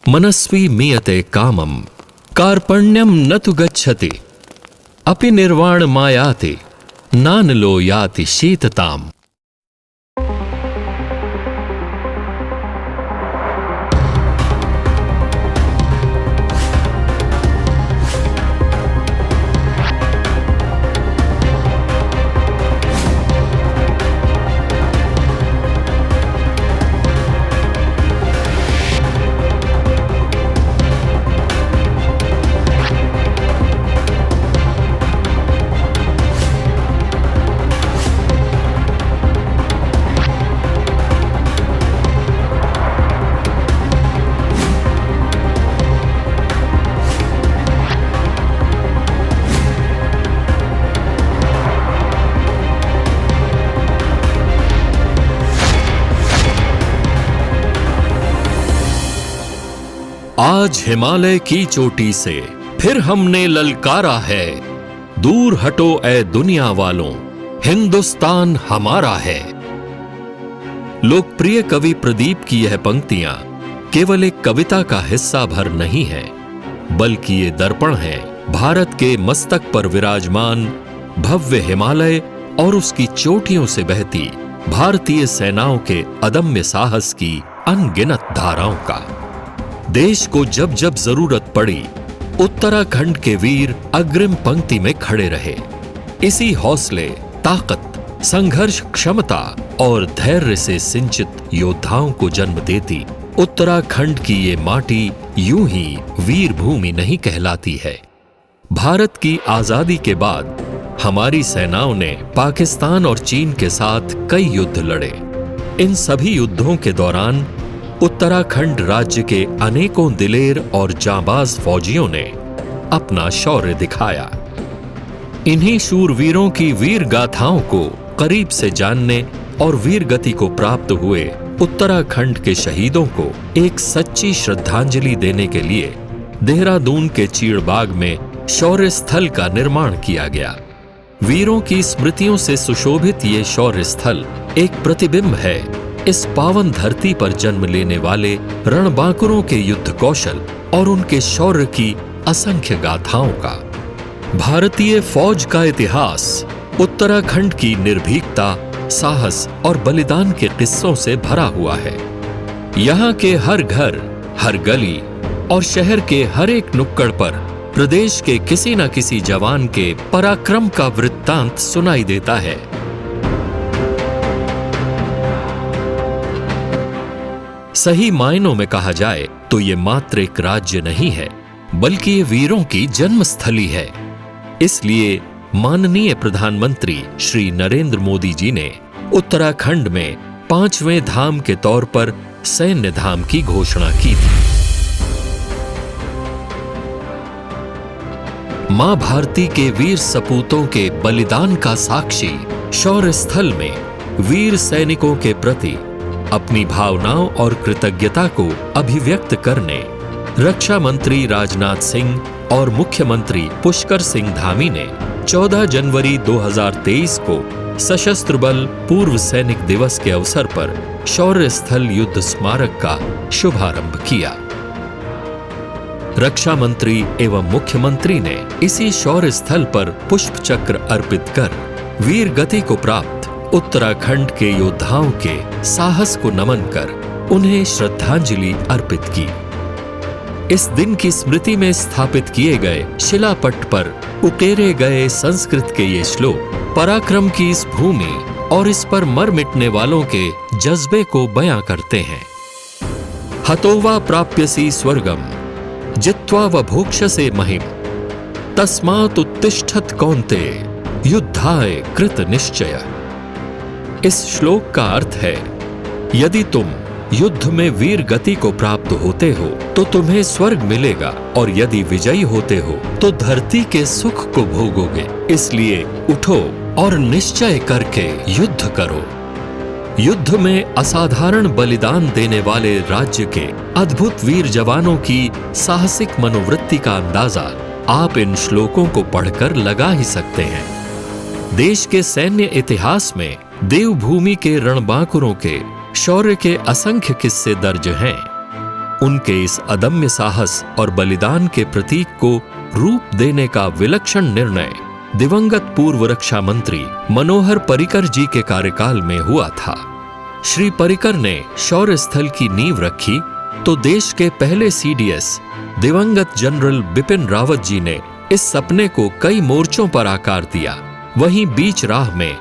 मनस्वी मीयते कामम कार्पण्यम न तु गच्छति अपि निर्वाण मायाति नानलो याति शीतताम। आज हिमालय की चोटी से फिर हमने ललकारा है, दूर हटो ए दुनिया वालों, हिंदुस्तान हमारा है। लोकप्रिय कवि प्रदीप की यह पंक्तियां केवल एक कविता का हिस्सा भर नहीं है, बल्कि ये दर्पण है भारत के मस्तक पर विराजमान भव्य हिमालय और उसकी चोटियों से बहती भारतीय सेनाओं के अदम्य साहस की अनगिनत धाराओं का। देश को जब जब जरूरत पड़ी, उत्तराखंड के वीर अग्रिम पंक्ति में खड़े रहे। इसी हौसले, ताकत, संघर्ष क्षमता और धैर्य से सिंचित योद्धाओं को जन्म देती उत्तराखंड की ये माटी यूं ही वीर भूमि नहीं कहलाती है। भारत की आजादी के बाद हमारी सेनाओं ने पाकिस्तान और चीन के साथ कई युद्ध लड़े। इन सभी युद्धों के दौरान उत्तराखंड राज्य के अनेकों दिलेर और जांबाज फौजियों ने अपना शौर्य दिखाया। इन्हीं शूरवीरों की वीर गाथाओं को करीब से जानने और वीर गति को प्राप्त हुए उत्तराखंड के शहीदों को एक सच्ची श्रद्धांजलि देने के लिए देहरादून के चीड़बाग में शौर्य स्थल का निर्माण किया गया। वीरों की स्मृतियों से सुशोभित ये शौर्य स्थल एक प्रतिबिंब है इस पावन धरती पर जन्म लेने वाले रणबांकुरों के युद्ध कौशल और उनके शौर्य की असंख्य गाथाओं का। भारतीय फौज का इतिहास उत्तराखंड की निर्भीकता, साहस और बलिदान के किस्सों से भरा हुआ है। यहाँ के हर घर, हर गली और शहर के हर एक नुक्कड़ पर प्रदेश के किसी न किसी जवान के पराक्रम का वृत्तांत सुनाई देता है। सही मायनों में कहा जाए तो ये मात्र एक राज्य नहीं है, बल्कि ये वीरों की जन्मस्थली है। इसलिए माननीय प्रधानमंत्री श्री नरेंद्र मोदी जी ने उत्तराखंड में 5वें धाम के तौर पर सैन्य धाम की घोषणा की थी। मां भारती के वीर सपूतों के बलिदान का साक्षी शौर्य स्थल में वीर सैनिकों के प्रति अपनी भावनाओं और कृतज्ञता को अभिव्यक्त करने रक्षा मंत्री राजनाथ सिंह और मुख्यमंत्री पुष्कर सिंह धामी ने 14 जनवरी 2023 को सशस्त्र बल पूर्व सैनिक दिवस के अवसर पर शौर्य स्थल युद्ध स्मारक का शुभारंभ किया। रक्षा मंत्री एवं मुख्यमंत्री ने इसी शौर्य स्थल पर पुष्प चक्र अर्पित कर वीर गति को प्राप्त उत्तराखंड के योद्धाओं के साहस को नमन कर उन्हें श्रद्धांजलि अर्पित की। इस दिन की स्मृति में स्थापित किए गए शिलापट पर उकेरे गए संस्कृत के ये श्लोक पराक्रम की इस भूमि और इस पर मर मिटने वालों के जज्बे को बयां करते हैं। हतोवा प्राप्यसी स्वर्गम जित्वा व भोक्ष्यसे महिम तस्मात् उत्तिष्ठत कौन्तेय युद्धाय कृत निश्चय। इस श्लोक का अर्थ है, यदि तुम युद्ध में वीर गति को प्राप्त होते हो तो तुम्हें स्वर्ग मिलेगा, और यदि विजयी होते हो तो धरती के सुख को भोगोगे। इसलिए उठो और निश्चय करके युद्ध करो। युद्ध में असाधारण बलिदान देने वाले राज्य के अद्भुत वीर जवानों की साहसिक मनोवृत्ति का अंदाजा आप इन श्लोकों को पढ़कर लगा ही सकते हैं। देश के सैन्य इतिहास में देवभूमि के रणबांकुरों के शौर्य के असंख्य किस्से दर्ज हैं। उनके इस अदम्य साहस और बलिदान के प्रतीक को रूप देने का विलक्षण निर्णय दिवंगत पूर्व रक्षा मंत्री मनोहर पर्रिकर जी के कार्यकाल में हुआ था। श्री पर्रिकर ने शौर्य स्थल की नींव रखी तो देश के पहले सीडीएस दिवंगत जनरल बिपिन रावत जी ने इस सपने को कई मोर्चों पर आकार दिया। वहीं बीच राह में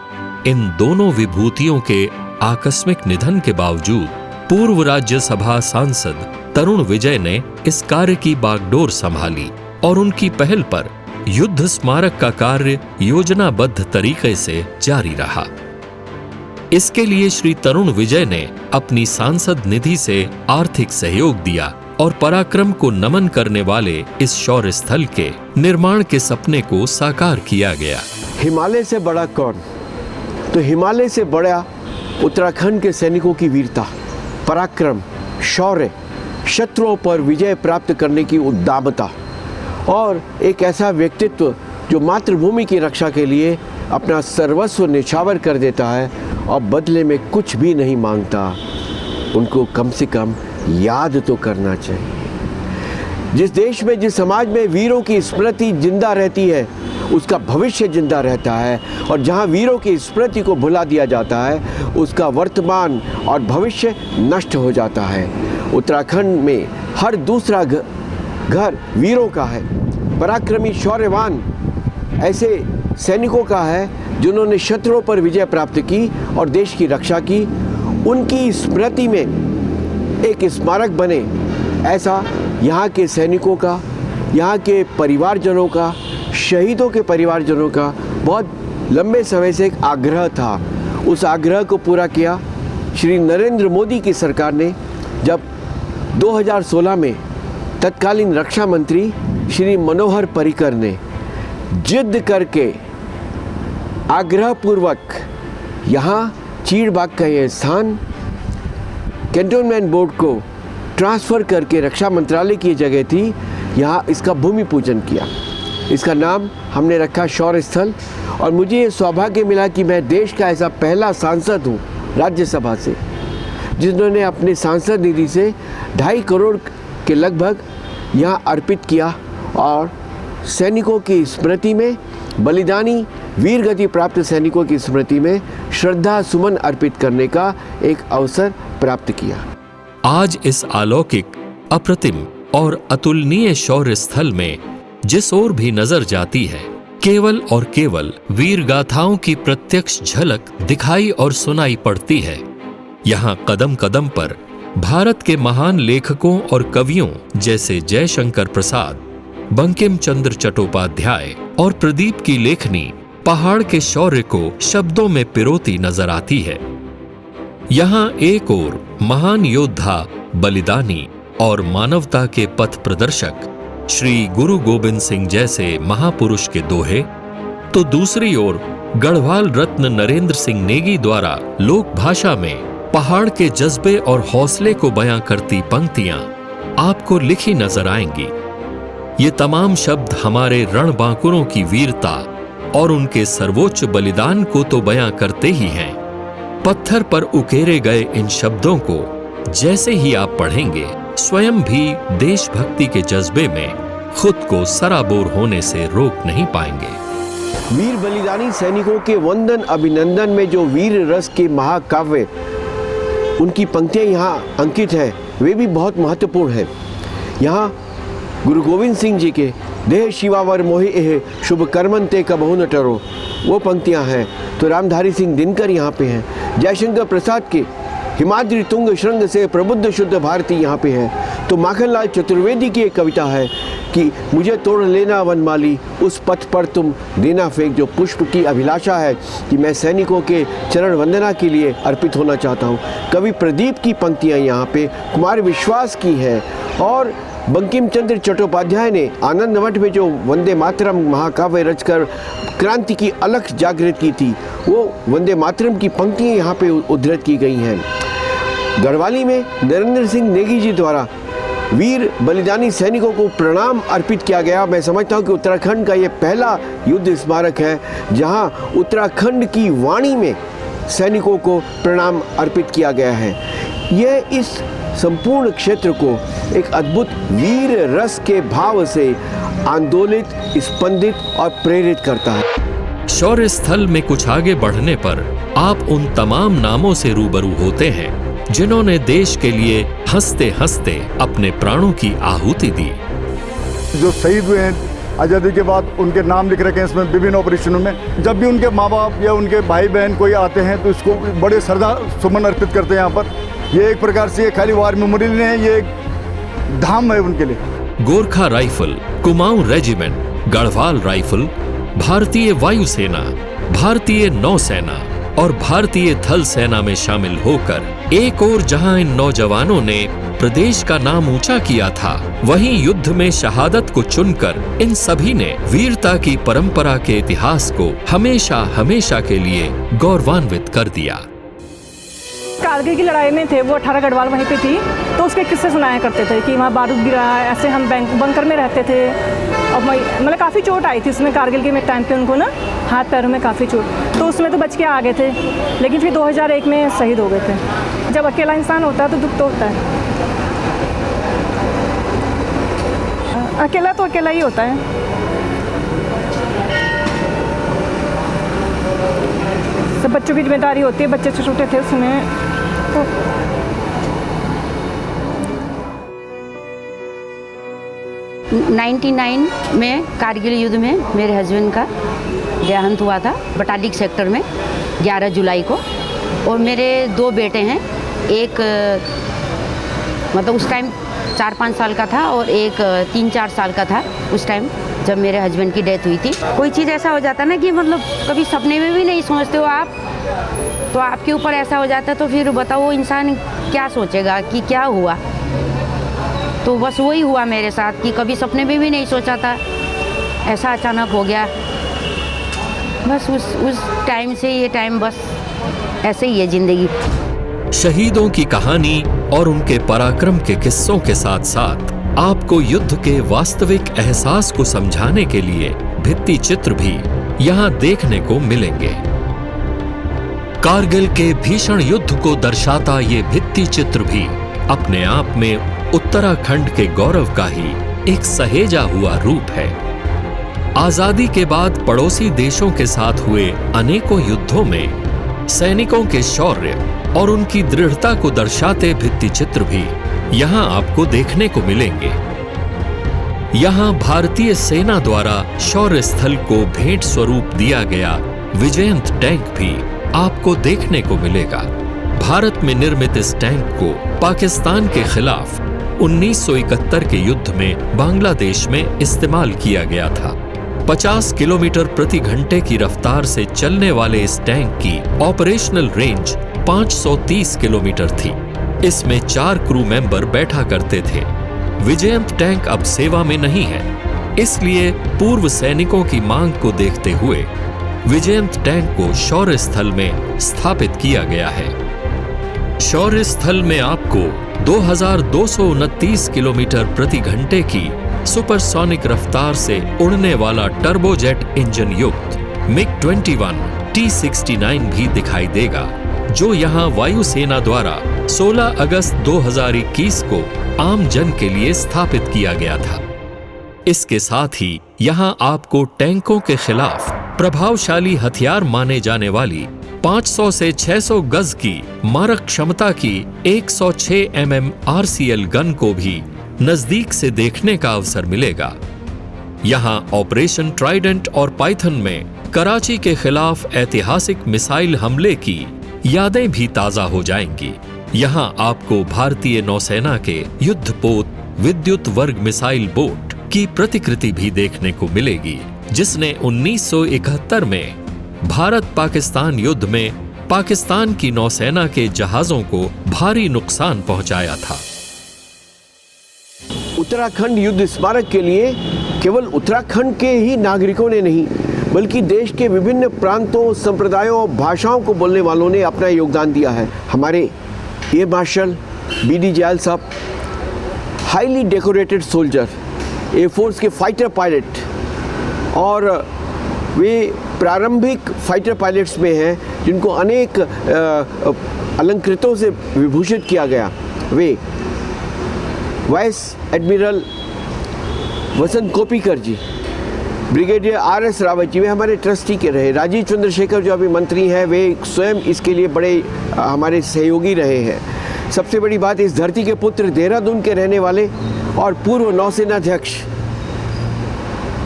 इन दोनों विभूतियों के आकस्मिक निधन के बावजूद पूर्व राज्यसभा सांसद तरुण विजय ने इस कार्य की बागडोर संभाली और उनकी पहल पर युद्ध स्मारक का कार्य योजनाबद्ध तरीके से जारी रहा। इसके लिए श्री तरुण विजय ने अपनी सांसद निधि से आर्थिक सहयोग दिया और पराक्रम को नमन करने वाले इस शौर्य स्थल के निर्माण के सपने को साकार किया गया। हिमालय से बड़ा कौन? तो हिमालय से बड़ा उत्तराखंड के सैनिकों की वीरता, पराक्रम, शौर्य, शत्रुओं पर विजय प्राप्त करने की उद्दामता और एक ऐसा व्यक्तित्व जो मातृभूमि की रक्षा के लिए अपना सर्वस्व निछावर कर देता है और बदले में कुछ भी नहीं मांगता, उनको कम से कम याद तो करना चाहिए। जिस देश में, जिस समाज में वीरों की स्मृति जिंदा रहती है, उसका भविष्य जिंदा रहता है, और जहां वीरों की स्मृति को भुला दिया जाता है, उसका वर्तमान और भविष्य नष्ट हो जाता है। उत्तराखंड में हर दूसरा घर वीरों का है, पराक्रमी शौर्यवान ऐसे सैनिकों का है जिन्होंने शत्रुओं पर विजय प्राप्त की और देश की रक्षा की। उनकी स्मृति में एक स्मारक बने, ऐसा यहाँ के सैनिकों का, यहाँ के परिवारजनों का, शहीदों के परिवारजनों का बहुत लंबे समय से एक आग्रह था। उस आग्रह को पूरा किया श्री नरेंद्र मोदी की सरकार ने, जब 2016 में तत्कालीन रक्षा मंत्री श्री मनोहर पर्रिकर ने जिद करके आग्रहपूर्वक यहाँ चीड़बाग का यह स्थान कैंटोनमेंट बोर्ड को ट्रांसफ़र करके रक्षा मंत्रालय की जगह थी, यहाँ इसका भूमि पूजन किया। इसका नाम हमने रखा शौर्य स्थल। और मुझे ये सौभाग्य मिला कि मैं देश का ऐसा पहला सांसद हूँ राज्यसभा से जिन्होंने अपने सांसद निधि से 2.5 करोड़ के लगभग यहाँ अर्पित किया और सैनिकों की स्मृति में, बलिदानी वीर गति प्राप्त सैनिकों की स्मृति में श्रद्धा सुमन अर्पित करने का एक अवसर प्राप्त किया। आज इस अलौकिक, अप्रतिम और अतुलनीय शौर्य स्थल में जिस ओर भी नजर जाती है, केवल और केवल वीर गाथाओं की प्रत्यक्ष झलक दिखाई और सुनाई पड़ती है। यहाँ कदम कदम पर भारत के महान लेखकों और कवियों जैसे जयशंकर प्रसाद, बंकिम चंद्र चट्टोपाध्याय और प्रदीप की लेखनी पहाड़ के शौर्य को शब्दों में पिरोती नजर आती है। यहाँ एक ओर महान योद्धा, बलिदानी और मानवता के पथ प्रदर्शक श्री गुरु गोविंद सिंह जैसे महापुरुष के दोहे, तो दूसरी ओर गढ़वाल रत्न नरेंद्र सिंह नेगी द्वारा लोक भाषा में पहाड़ के जज्बे और हौसले को बयां करती पंक्तियां आपको लिखी नजर आएंगी। ये तमाम शब्द हमारे रणबांकुरों की वीरता और उनके सर्वोच्च बलिदान को तो बयां करते ही हैं। पत्थर पर उकेरे गए इन शब्दों को जैसे ही आप पढ़ेंगे, स्वयं भी देशभक्ति के जज्बे में खुद को सराबोर होने से रोक नहीं पाएंगे। वीर बलिदानी सैनिकों के वंदन अभिनंदन में जो वीर रस के महाकाव्य, उनकी पंक्तियां यहाँ अंकित है, वे भी बहुत महत्वपूर्ण है। यहाँ गुरु गोविंद सिंह जी के देह शिवावर मोहि एह शुभ कर्मन ते कबहु न टरो, वो पंक्तियाँ हैं। तो रामधारी सिंह दिनकर यहाँ पे हैं। जयशंकर प्रसाद के हिमाद्री तुंग श्रृंग से प्रबुद्ध शुद्ध भारती यहाँ पे है। तो माखनलाल चतुर्वेदी की एक कविता है कि मुझे तोड़ लेना वनमाली, उस पथ पर तुम देना फेंक, जो पुष्प की अभिलाषा है कि मैं सैनिकों के चरण वंदना के लिए अर्पित होना चाहता हूँ। कवि प्रदीप की पंक्तियाँ यहाँ पे कुमार विश्वास की है। और बंकिम चंद्र चट्टोपाध्याय ने आनंद मठ में जो वंदे मातरम महाकाव्य रचकर क्रांति की अलख जागृत की थी, वो वंदे मातरम की पंक्तियाँ यहाँ पे उद्धृत की गई हैं। गढ़वाली में नरेंद्र सिंह नेगी जी द्वारा वीर बलिदानी सैनिकों को प्रणाम अर्पित किया गया। मैं समझता हूँ कि उत्तराखंड का ये पहला युद्ध स्मारक है जहाँ उत्तराखंड की वाणी में सैनिकों को प्रणाम अर्पित किया गया है। यह इस संपूर्ण क्षेत्र को एक अद्भुत वीर रस के भाव से आंदोलित, स्पंदित और प्रेरित करता है। शौर्य स्थल में कुछ आगे बढ़ने पर आप उन तमाम नामों से रूबरू होते हैं जिन्होंने देश के लिए हंसते हंसते अपने प्राणों की आहुति दी। जो शहीद हुए हैं आज़ादी के बाद, उनके नाम लिख रखे हैं इसमें विभिन्न ऑपरेशनों में। जब भी उनके माँ बाप या उनके भाई बहन कोई आते हैं तो इसको बड़े श्रद्धा सुमन अर्पित करते हैं यहाँ पर। ये एक प्रकार से खाली वार मेमोरियल नहीं है, ये एक धाम है उनके लिए। Gorkha rifle, Kumaon regiment, Garhwal rifle, भारतीय वायुसेना, भारतीय नौसेना और भारतीय थल सेना में शामिल होकर एक और जहां इन नौजवानों ने प्रदेश का नाम ऊंचा किया था, वहीं युद्ध में शहादत को चुनकर इन सभी ने वीरता की परंपरा के इतिहास को हमेशा हमेशा के लिए गौरवान्वित कर दिया। कारगिल की लड़ाई में थे वो, 18 गढ़वाल वहीं पे थी, तो उसके किस्से सुनाया करते थे कि वहाँ बारूद गिरा, ऐसे हम बंकर में रहते थे। और मतलब काफ़ी चोट आई थी उसमें कारगिल के टाइम पे उनको ना, हाथ पैरों में काफ़ी चोट, तो उसमें तो बच के आ गए थे, लेकिन फिर 2001 में शहीद हो गए थे। जब अकेला इंसान होता है तो दुख तो होता है, अकेला तो अकेला ही होता है। सब बच्चों की जिम्मेदारी होती है, बच्चे छोटे थे उसमें तो। '99 में कारगिल युद्ध में मेरे हस्बैंड का देहांत हुआ था बटालिक सेक्टर में 11 जुलाई को। और मेरे 2 बेटे हैं, एक मतलब उस टाइम 4-5 साल का था और एक 3-4 साल का था उस टाइम जब मेरे हस्बैंड की डेथ हुई थी। कोई चीज़ ऐसा हो जाता ना कि मतलब कभी सपने में भी नहीं सोचते हो आप, तो आपके ऊपर ऐसा हो जाता है तो फिर बताओ वो इंसान क्या सोचेगा कि क्या हुआ। तो बस वही हुआ मेरे साथ कि कभी सपने में भी नहीं सोचा था, ऐसा अचानक हो गया। बस उस टाइम से ये टाइम बस ऐसे ही है ज़िंदगी। शहीदों की कहानी और उनके पराक्रम के किस्सों के साथ साथ आपको युद्ध के वास्तविक एहसास को समझाने के लिए भित्ति चित्र भी यहाँ देखने को मिलेंगे। कारगिल के भीषण युद्ध को दर्शाता ये भित्ति चित्र भी अपने आप में उत्तराखंड के गौरव का ही एक सहेजा हुआ रूप है। आजादी के बाद पड़ोसी देशों के साथ हुए अनेकों युद्धों में सैनिकों के शौर्य और उनकी दृढ़ता को दर्शाते भित्ति चित्र भी यहाँ आपको देखने को मिलेंगे। यहाँ भारतीय सेना द्वारा शौर्य स्थल को भेंट स्वरूप दिया गया विजयंत टैंक भी आपको देखने को मिलेगा। भारत में निर्मित इस टैंक को पाकिस्तान के खिलाफ 1971 के युद्ध में बांग्लादेश में इस्तेमाल किया गया था। 50 किलोमीटर प्रति घंटे की रफ्तार से चलने वाले इस टैंक की ऑपरेशनल रेंज 530 किलोमीटर थी। इसमें 4 क्रू मेंबर बैठा करते थे। विजयंत टैंक अब सेवा में नहीं है, इसलिए पूर्व सैनिकों की मांग को देखते हुए विजयंत टैंक को शौर्य स्थल में स्थापित किया गया है। शौर्य स्थल में आपको 2229 किलोमीटर प्रति घंटे की सुपरसोनिक रफ्तार से उड़ने वाला टर्बोजेट इंजन युक्त MiG-21 T-69 भी दिखाई देगा, जो यहाँ वायुसेना द्वारा 16 अगस्त 2021 को आम जन के लिए स्थापित किया गया था। इसके साथ ही यहाँ आपको टैंकों के खिलाफ प्रभावशाली हथियार माने जाने वाली 500 से 600 गज की मारक क्षमता की 106 mm RCL गन को भी नजदीक से देखने का अवसर मिलेगा। यहाँ ऑपरेशन ट्राइडेंट और पाइथन में कराची के खिलाफ ऐतिहासिक मिसाइल हमले की यादें भी ताजा हो जाएंगी। यहाँ आपको भारतीय नौसेना के युद्धपोत विद्युत वर्ग मिसाइल बोट की प्रतिकृति भी देखने को मिलेगी, जिसने 1971 में भारत पाकिस्तान युद्ध में पाकिस्तान की नौसेना के जहाजों को भारी नुकसान पहुंचाया था। उत्तराखंड युद्ध स्मारक के लिए केवल उत्तराखंड के ही नागरिकों ने नहीं, बल्कि देश के विभिन्न प्रांतों, संप्रदायों और भाषाओं को बोलने वालों ने अपना योगदान दिया है। हमारे एयर मार्शल BD जयल साहब, हाईली डेकोरेटेड सोल्जर, एयरफोर्स के फाइटर पायलट, और वे प्रारंभिक फाइटर पायलट्स में हैं जिनको अनेक अलंकृतों से विभूषित किया गया। वे वाइस एडमिरल वसंत कोपीकर जी, ब्रिगेडियर RS रावत जी, वे हमारे ट्रस्टी के रहे। राजीव चंद्रशेखर जो अभी मंत्री हैं, वे स्वयं इसके लिए बड़े हमारे सहयोगी रहे हैं। सबसे बड़ी बात, इस धरती के पुत्र, देहरादून के रहने वाले और पूर्व नौसेनाध्यक्ष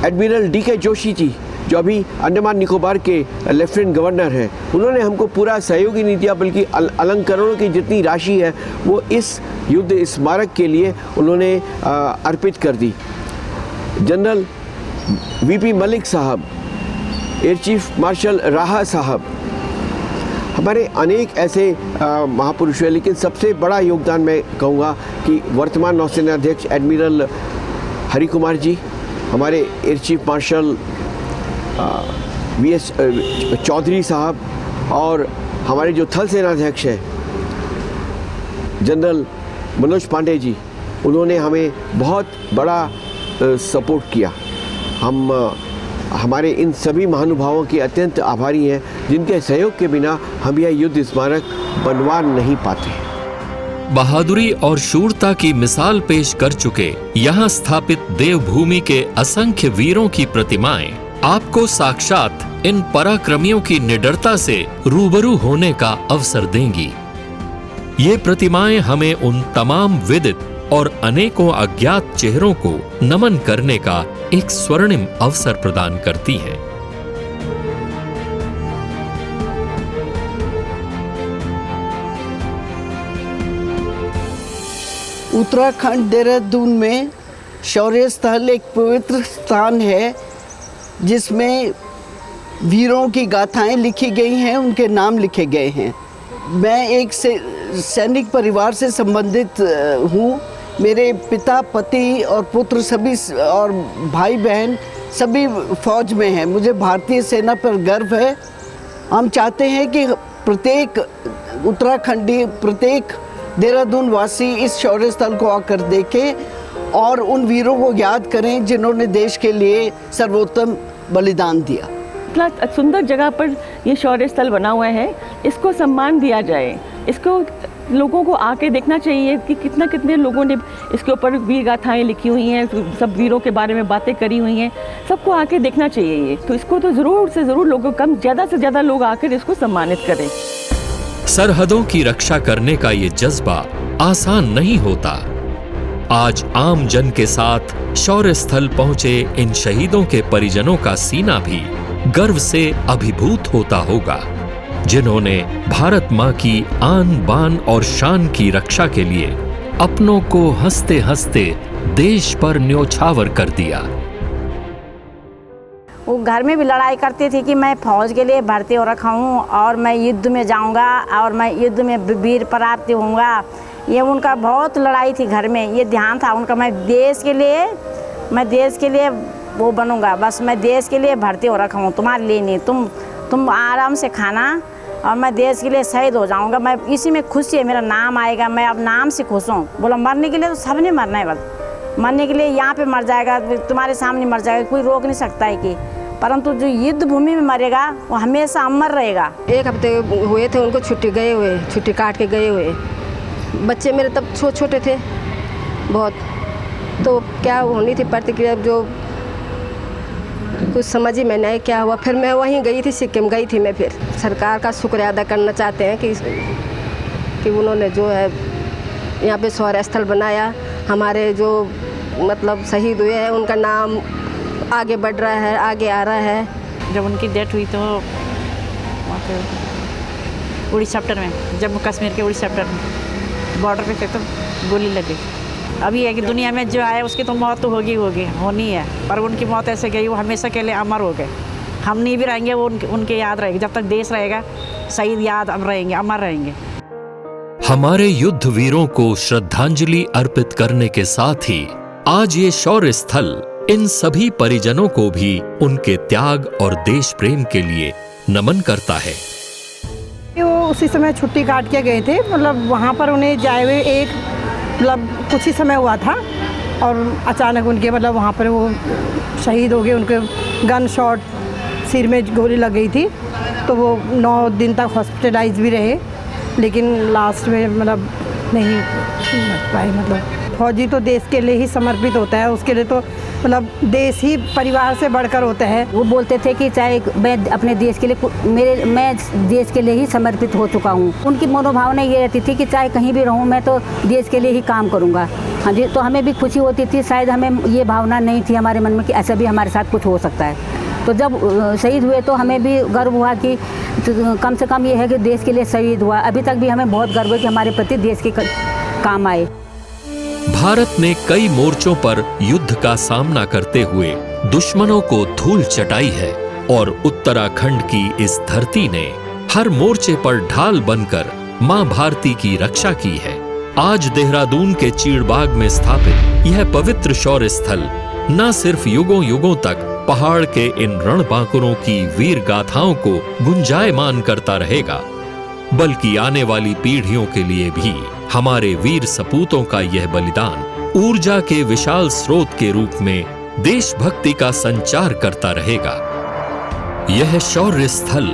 एडमिरल DK जोशी जी, जो अभी अंडमान निकोबार के लेफ्टिनेंट गवर्नर हैं, उन्होंने हमको पूरा सहयोग ही नहीं दिया, बल्कि अलंकरणों की जितनी राशि है वो इस युद्ध स्मारक के लिए उन्होंने अर्पित कर दी। जनरल VP मलिक साहब, एयर चीफ मार्शल राहा साहब, हमारे अनेक ऐसे महापुरुष हैं, लेकिन सबसे बड़ा योगदान मैं कहूँगा कि वर्तमान नौसेनाध्यक्ष एडमिरल हरि कुमार जी, हमारे air chief marshal VS Chaudhary sahab, और हमारे जो थल सेनाध्यक्ष हैं जनरल मनोज पांडे जी, उन्होंने हमें बहुत बड़ा सपोर्ट किया। हम हमारे इन सभी महानुभावों के अत्यंत आभारी हैं, जिनके सहयोग के बिना हम यह युद्ध स्मारक बनवा नहीं पाते। बहादुरी और शूरता की मिसाल पेश कर चुके यहाँ स्थापित देवभूमि के असंख्य वीरों की प्रतिमाएं आपको साक्षात इन पराक्रमियों की निडरता से रूबरू होने का अवसर देंगी। ये प्रतिमाएं हमें उन तमाम विदित और अनेकों अज्ञात चेहरों को नमन करने का एक स्वर्णिम अवसर प्रदान करती हैं। उत्तराखंड देहरादून में शौर्य स्थल एक पवित्र स्थान है, जिसमें वीरों की गाथाएं लिखी गई हैं, उनके नाम लिखे गए हैं। मैं एक सैनिक परिवार से संबंधित हूँ। मेरे पिता, पति और पुत्र सभी और भाई बहन सभी फौज में हैं। मुझे भारतीय सेना पर गर्व है। हम चाहते हैं कि प्रत्येक उत्तराखंडी, प्रत्येक देहरादून वासी इस शौर्य स्थल को आकर देखें और उन वीरों को याद करें जिन्होंने देश के लिए सर्वोत्तम बलिदान दिया। इतना सुंदर जगह पर ये शौर्य स्थल बना हुआ है, इसको सम्मान दिया जाए। इसको लोगों को आके देखना चाहिए कि कितने लोगों ने इसके ऊपर वीर गाथाएँ लिखी हुई हैं, सब वीरों के बारे में बातें करी हुई हैं। सबको आके देखना चाहिए ये। तो इसको तो ज़रूर से ज़रूर लोगों ज़्यादा से ज़्यादा लोग आकर इसको सम्मानित करें। सरहदों की रक्षा करने का ये जज्बा आसान नहीं होता। आज आम जन के साथ शौर्य स्थल पहुंचे इन शहीदों के परिजनों का सीना भी गर्व से अभिभूत होता होगा, जिन्होंने भारत माँ की आन बान और शान की रक्षा के लिए अपनों को हंसते हंसते देश पर न्योछावर कर दिया। वो घर में भी लड़ाई करती थी कि मैं फौज के लिए भर्ती हो रखा हूँ और मैं युद्ध में जाऊँगा और मैं युद्ध में वीर प्राप्त होऊंगा। ये उनका बहुत लड़ाई थी घर में, ये ध्यान था उनका, मैं देश के लिए वो बनूंगा, बस मैं देश के लिए भर्ती हो रखा हूँ, तुम्हारे लिए नहीं। तुम आराम से खाना और मैं देश के लिए शहीद हो जाऊँगा। मैं इसी में खुशी है, मेरा नाम आएगा, मैं अब नाम से खुश हूँ। बोला मरने के लिए तो सबने मरना है, बस मरने के लिए यहाँ पे मर जाएगा, तुम्हारे सामने मर जाएगा, कोई रोक नहीं सकता है कि, परंतु जो युद्ध भूमि में मरेगा वो हमेशा अमर रहेगा। 1 हफ्ते हुए थे उनको छुट्टी काट के गए हुए। बच्चे मेरे तब छोटे थे बहुत, तो क्या होनी थी प्रतिक्रिया, जो कुछ समझ ही में नहीं क्या हुआ। फिर मैं वहीं गई थी, सिक्किम गई थी मैं। फिर सरकार का शुक्रिया अदा करना चाहते हैं कि उन्होंने जो है यहाँ पे शौर्य स्थल बनाया। हमारे जो मतलब शहीद हुए हैं उनका नाम आगे बढ़ रहा है, आगे आ रहा है। जब उनकी डेथ हुई तो वहाँ पे उड़ी सेक्टर में, जम्मू कश्मीर के उड़ी सेक्टर में बॉर्डर पे थे तो गोली लग गई। अभी है कि दुनिया में जो आए उसकी तो मौत तो होनी है, पर उनकी मौत ऐसे गई, वो हमेशा के लिए अमर हो गए। हम नहीं भी रहेंगे, वो उनके याद रहेगी। जब तक देश रहेगा शहीद याद रहेंगे, अमर रहेंगे। हमारे युद्ध वीरों को श्रद्धांजलि अर्पित करने के साथ ही आज ये शौर्य स्थल इन सभी परिजनों को भी उनके त्याग और देश प्रेम के लिए नमन करता है। वो उसी समय छुट्टी काट के गए थे, मतलब वहाँ पर उन्हें जाए हुए मतलब कुछ ही समय हुआ था और अचानक उनके मतलब वहाँ पर वो शहीद हो गए। उनके गन शॉट, सिर में गोली लग गई थी, तो वो 9 दिन तक हॉस्पिटलाइज भी रहे, लेकिन लास्ट में मतलब नहीं बच पाए। मतलब फौजी तो देश के लिए ही समर्पित होता है, उसके लिए तो मतलब देश ही परिवार से बढ़कर होता है। वो बोलते थे कि चाहे मैं अपने देश के लिए मैं देश के लिए ही समर्पित हो चुका हूँ। उनकी मनोभावना ये रहती थी कि चाहे कहीं भी रहूँ मैं तो देश के लिए ही काम करूँगा। हाँ जी, तो हमें भी खुशी होती थी, शायद हमें ये भावना नहीं थी हमारे मन में कि ऐसा भी हमारे साथ कुछ हो सकता है। तो जब शहीद हुए तो हमें भी गर्व हुआ कि कम से कम ये है कि देश के लिए शहीद हुआ। अभी तक भी हमें बहुत गर्व है कि हमारे प्रति देश के काम आए। भारत ने कई मोर्चों पर युद्ध का सामना करते हुए दुश्मनों को धूल चटाई है और उत्तराखंड की इस धरती ने हर मोर्चे पर ढाल बनकर मां भारती की रक्षा की है। आज देहरादून के चीड़बाग में स्थापित यह पवित्र शौर्य स्थल न सिर्फ युगों युगों तक पहाड़ के इन रणबांकुरों की वीर गाथाओं को गुंजायमान करता रहेगा, बल्कि आने वाली पीढ़ियों के लिए भी हमारे वीर सपूतों का यह बलिदान ऊर्जा के विशाल स्रोत के रूप में देशभक्ति का संचार करता रहेगा। यह शौर्य स्थल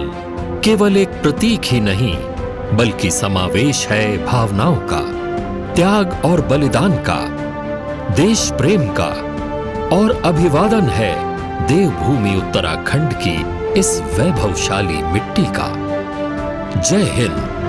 केवल एक प्रतीक ही नहीं, बल्कि समावेश है भावनाओं का, त्याग और बलिदान का, देश प्रेम का और अभिवादन है देवभूमि उत्तराखंड की इस वैभवशाली मिट्टी का। जय हिंद।